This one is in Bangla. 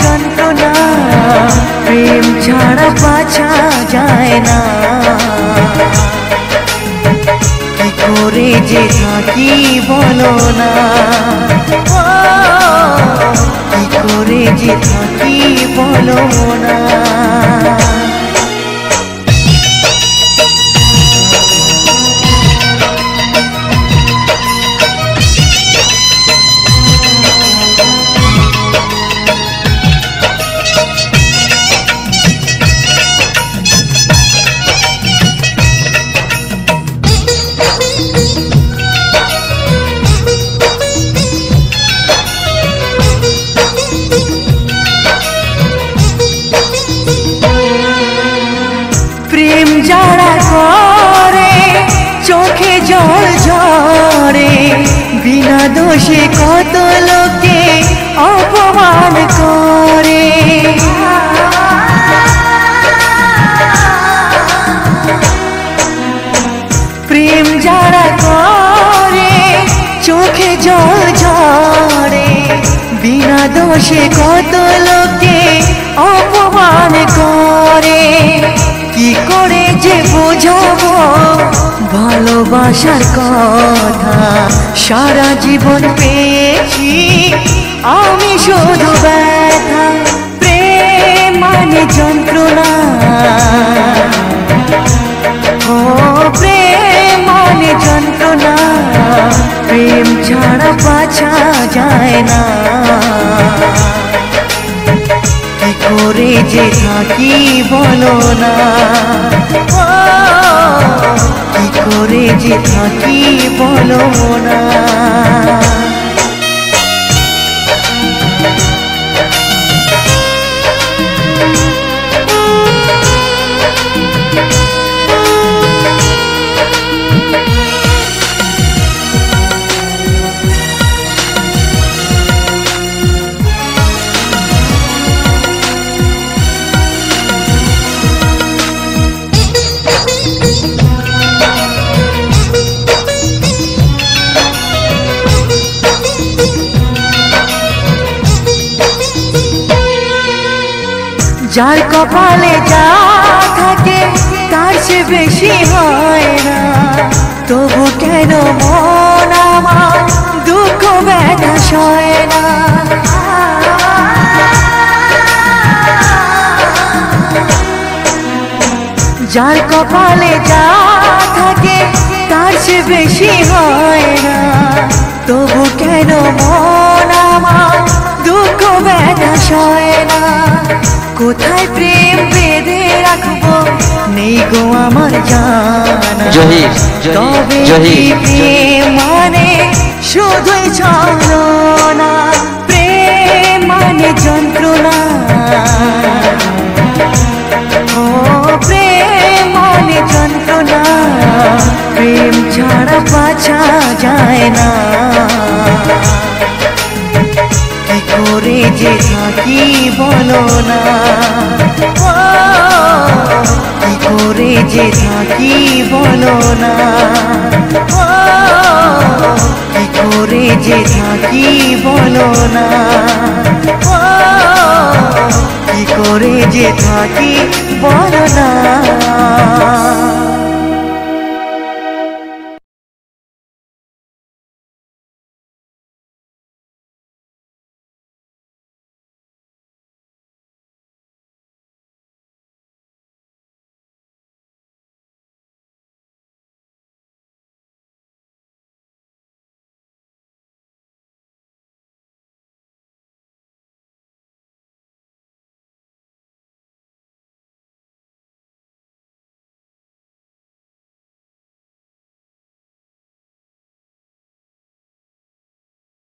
যন্ত্রণা প্রেম ছাড়া বাঁচা যায় না। কি করে যে থাকি বলো না, কি করে যে থাকি বলো না। প্রেম যারা করে চোখে জল ঝরে, বিনা দোষে কত লোকে অপমান করে। প্রেম যারা করে চোখে জল ঝরে, বিনা দোষে কত লোকে অপমান করে। কি করে যে বোঝাবো ভালোবাসার কথা, সারা জীবন পেয়েছি আমি শুধু ব্যথা। প্রেম মানে যন্ত্রণা, ও প্রেম মানে যন্ত্রণা, প্রেম ছাড়া বাঁচা যায় না। কি করে যে থাকি বলো না, কি করে যে থাকি বলো না। যার কপালে যা থাকে তার চেয়ে বেশি হয় না, তবু কেন মন আমার দুঃখ ব্যথা সয় না। যার কপালে যা থাকে তার চেয়ে বেশি হয় না, তবু কেন মন আমার দুঃখ ব্যথা সয় না। কোথায় প্রেম বেঁধে রাখবো নেই গো আমার জানা, তবে প্রেম মানে শুধুই ছলনা। প্রেম মানে যন্ত্রণা, ও প্রেম মানে যন্ত্রণা, প্রেম ছাড়া বাঁচা যায় না। কি করে যে থাকি বলো না, কি করে যে থাকি বলো না, কি করে যে থাকি বলো না, কি করে যে থাকি